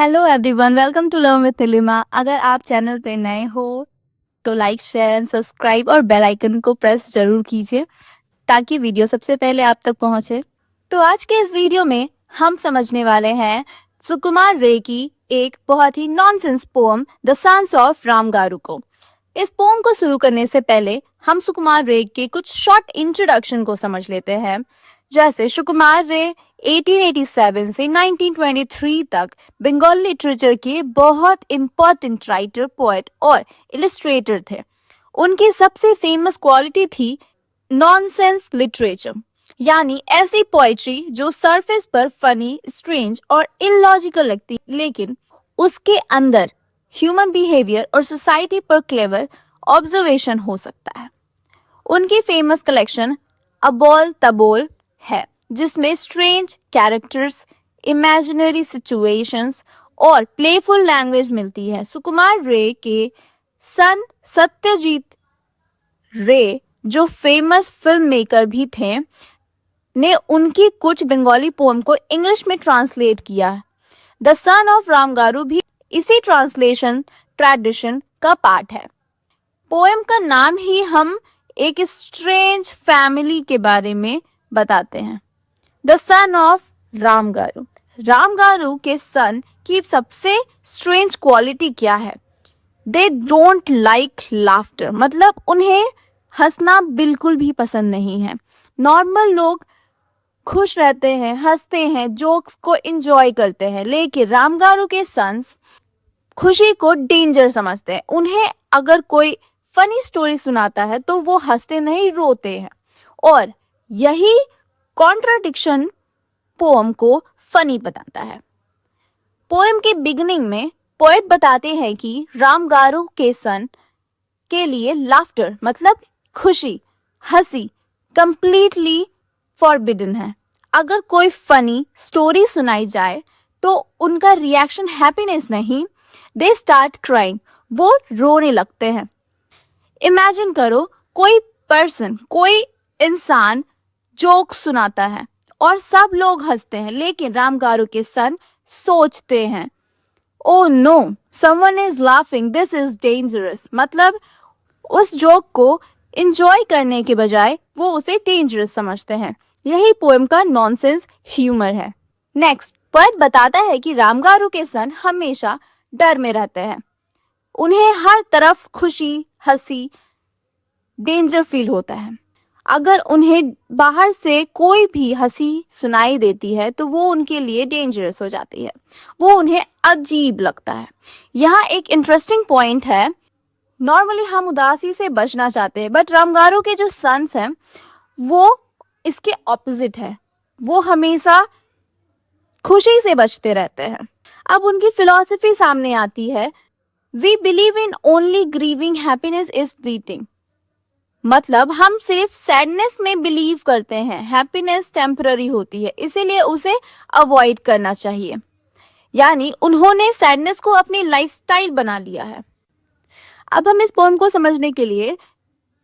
Hello everyone, welcome to learn with Neelima. अगर आप channel पे नए हो तो लाइक, शेयर, सब्सक्राइब और बेल आइकन को प्रेस जरूर कीजिए ताकि वीडियो सबसे पहले आप तक पहुंचे। तो आज के इस वीडियो में हम समझने वाले हैं सुकुमार रे की एक बहुत ही nonsense poem the sons of Ramgaru को। इस पोम को शुरू करने से पहले हम सुकुमार रे के कुछ शॉर्ट इंट्रोडक्शन को समझ लेते हैं। जैसे सुकुमार रे 1887 से 1923 तक बंगाली लिटरेचर के बहुत इम्पोर्टेंट राइटर, पोएट और इलस्ट्रेटर थे। उनकी सबसे फेमस क्वालिटी थी नॉनसेंस लिटरेचर, यानी ऐसी पोएट्री जो सरफेस पर फनी, स्ट्रेंज और इलॉजिकल लगती, लेकिन उसके अंदर ह्यूमन बिहेवियर और सोसाइटी पर क्लेवर ऑब्जर्वेशन हो सकता है। उनकी फेमस कलेक्शन अबोल तबोल है, जिसमें स्ट्रेंज कैरेक्टर्स, इमेजिनरी सिचुएशंस और प्लेफुल लैंग्वेज मिलती है। सुकुमार रे के सन सत्यजीत रे, जो फेमस फिल्म मेकर भी थे, ने उनकी कुछ बंगाली पोम को इंग्लिश में ट्रांसलेट किया है। द सन ऑफ रामगारू भी इसी ट्रांसलेशन ट्रेडिशन का पार्ट है। पोएम का नाम ही हम एक स्ट्रेंज फैमिली के बारे में बताते हैं। The son of रामगारू। रामगारू के सन की सबसे स्ट्रेंज क्वालिटी क्या है? दे डोंट लाइक लाफ्टर, मतलब उन्हें हंसना बिल्कुल भी पसंद नहीं है। नॉर्मल लोग खुश रहते हैं, हंसते हैं, जोक्स को एंजॉय करते हैं, लेकिन रामगारू के सन्स खुशी को डेंजर समझते हैं। उन्हें अगर कोई फनी स्टोरी सुनाता है तो वो हंसते नहीं, रोते हैं, और यही कॉन्ट्राडिक्शन पोएम को फनी बताता है। पोएम के बिगिनिंग में पोएट बताते हैं कि रामगारू के सन के लिए लाफ्टर मतलब खुशी, हंसी कंप्लीटली फॉरबिडन है। अगर कोई फनी स्टोरी सुनाई जाए तो उनका रिएक्शन हैप्पीनेस नहीं, दे स्टार्ट क्राइंग, वो रोने लगते हैं। इमेजिन करो, कोई इंसान जोक सुनाता है और सब लोग हंसते हैं, लेकिन रामगारू के सन सोचते हैं, oh no, someone is laughing, this is dangerous, मतलब उस जोक को एंजॉय करने के बजाय वो उसे डेंजरस समझते हैं। यही पोएम का नॉनसेंस ह्यूमर है। नेक्स्ट, पोएट बताता है कि रामगारू के सन हमेशा डर में रहते हैं। उन्हें हर तरफ खुशी, हंसी, डेंजर फील होता है। अगर उन्हें बाहर से कोई भी हंसी सुनाई देती है तो वो उनके लिए डेंजरस हो जाती है, वो उन्हें अजीब लगता है। यहाँ एक इंटरेस्टिंग पॉइंट है, नॉर्मली हम उदासी से बचना चाहते हैं, बट रामगारू के जो सन्स हैं वो इसके ऑपोजिट है, वो हमेशा खुशी से बचते रहते हैं। अब उनकी फिलॉसफी सामने आती है, we believe in only grieving, happiness is fleeting, मतलब हम सिर्फ सैडनेस में बिलीव करते हैं, हैप्पीनेस टेम्पररी होती है, इसीलिए उसे अवॉइड करना चाहिए। यानी उन्होंने सैडनेस को अपनी लाइफस्टाइल बना लिया है। अब हम इस पोएम को समझने के लिए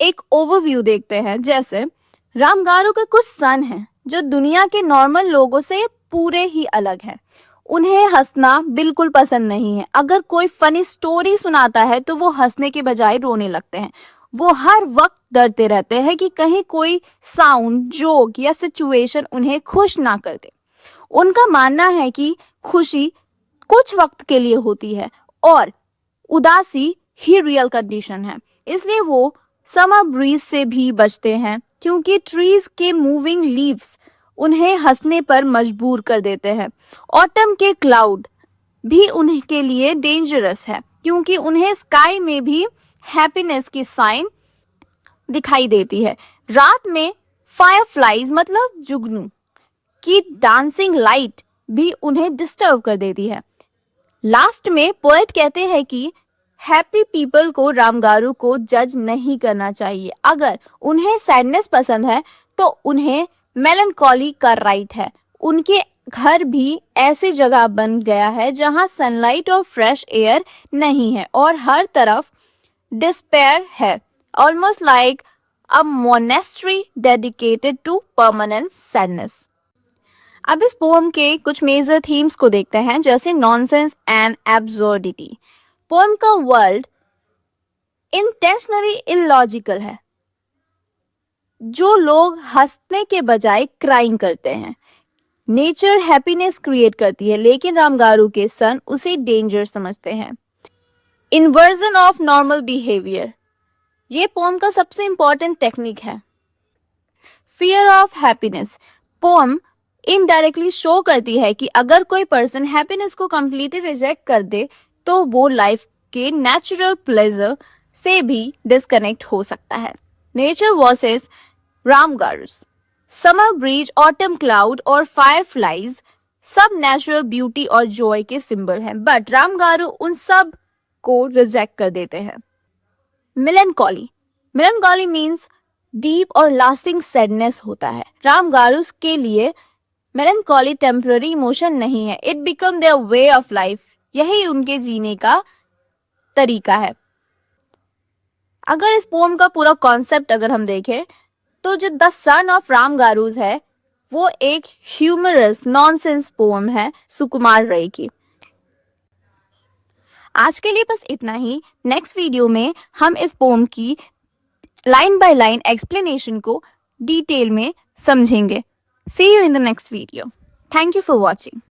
एक ओवरव्यू देखते हैं। जैसे रामगारू के कुछ सन हैं जो दुनिया के नॉर्मल लोगों से पूरे ही अलग हैं। उन्हें हंसना बिल्कुल पसंद नहीं है। अगर कोई फनी स्टोरी सुनाता है तो वो हंसने के बजाय रोने लगते हैं। वो हर वक्त डरते रहते हैं कि कहीं कोई साउंड, जोक या सिचुएशन उन्हें खुश ना कर दे। उनका मानना है कि खुशी कुछ वक्त के लिए होती है और उदासी ही रियल कंडीशन है। इसलिए वो समर ब्रीज से भी बचते हैं, क्योंकि ट्रीज के मूविंग लीव्स उन्हें हंसने पर मजबूर कर देते हैं। ऑटम के क्लाउड भी उनके लिए डेंजरस है, क्योंकि उन्हें स्काई में भी हैप्पीनेस की साइन दिखाई देती है। रात में फायरफ्लाइज मतलब जुगनू की डांसिंग लाइट भी उन्हें डिस्टर्ब कर देती है। लास्ट में पोएट कहते हैं कि हैप्पी पीपल को रामगारू को जज नहीं करना चाहिए। अगर उन्हें सैडनेस पसंद है तो उन्हें मेलनकॉली का राइट है। उनके घर भी ऐसी जगह बन गया है जहां सनलाइट और फ्रेश एयर नहीं है और हर तरफ डिस्पेयर है, almost like a monastery dedicated to permanent sadness. अब इस पोएम के कुछ मेजर थीम्स को देखते हैं, जैसे नॉनसेंस एंड एब्सर्डिटी। पोएम का वर्ल्ड इंटेंशनली इलॉजिकल है, जो लोग हंसने के बजाय क्राइंग करते हैं। नेचर हैप्पीनेस क्रिएट करती है, लेकिन रामगारू के सन उसे डेंजर समझते हैं। इन्वर्जन ऑफ नॉर्मल बिहेवियर, ये पोएम का सबसे इंपॉर्टेंट टेक्निक है। Fear of happiness, poem indirectly show करती है कि अगर कोई पर्सन हैप्पीनेस को कंप्लीटली रिजेक्ट कर दे तो वो लाइफ के नेचुरल प्लेजर से भी डिस्कनेक्ट हो सकता है। Nature versus Ramgarus, summer breeze, autumn cloud और फायरफ्लाइज सब नेचुरल ब्यूटी और जॉय के सिंबल हैं, बट रामगारू उन सब को रिजेक्ट कर देते हैं। मेलनकॉली, मेलनकॉली मीन्स डीप और लास्टिंग सैडनेस होता है। रामगारूस के लिए मेलनकॉली टेम्पररी इमोशन नहीं है, it become their way of life, यही उनके जीने का तरीका है। अगर इस पोएम का पूरा कॉन्सेप्ट अगर हम देखें तो जो द सन ऑफ रामगारूस है वो एक ह्यूमरस नॉनसेंस पोएम है सुकुमार रय की। आज के लिए बस इतना ही। नेक्स्ट वीडियो में हम इस पोएम की लाइन बाय लाइन एक्सप्लेनेशन को डिटेल में समझेंगे। See you in the next video. Thank you for watching.